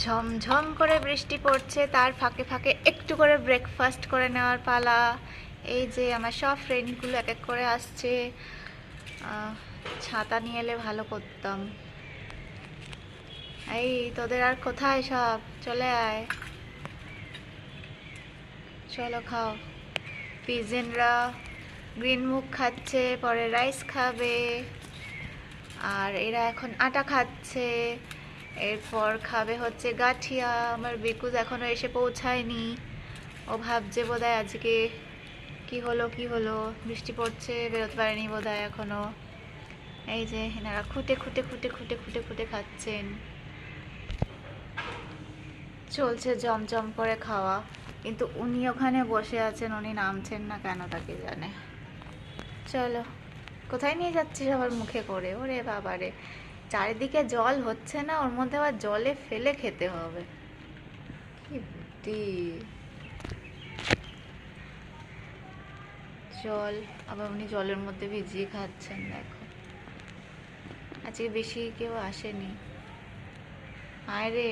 ঝমঝম করে বৃষ্টি পড়ছে, তার ফাঁকে ফাঁকে একটু করে ব্রেকফাস্ট করে নেওয়ার পালা। এই যে আমার সব ফ্রেন্ডগুলো এক এক করে আসছে। আহ, ছাতা নিয়ে এলে ভালো করতাম। এই তোদের আর কোথায় সব, চলে আয়, চলো খাও। পিজেনরা গ্রিন মুগ খাচ্ছে, পরে রাইস খাবে, আর এরা এখন আটা খাচ্ছে। এরপর খাবে হচ্ছে গাঠিয়া। আমার বিকুজ এখনো এসে পৌঁছায়নি, ও ভাবছে বোধহয় আজকে কি হলো কি হলো, বৃষ্টি পড়ছে, বেরোতে পারেনি বোধহয় এখনো। এই যে এনারা খুঁটে খুঁটে খুঁটে খুঁটে খুঁটে খুঁটে খাচ্ছেন। চলছে জমজম করে খাওয়া, কিন্তু উনি ওখানে বসে আছেন, উনি নামছেন না কেন তা কে জানে। চলো, কোথায় নিয়ে যাচ্ছি সবার মুখে করে, ওরে বাবারে, চারিদিকে জল হচ্ছে না, ওর মধ্যে আবার জলে ফেলে খেতে হবে, কি বুদ্ধি। জল, আবার উনি জলের মধ্যে ভিজিয়ে খাচ্ছেন, দেখো। আজকে বেশি কেউ আসেনি। আয় রে।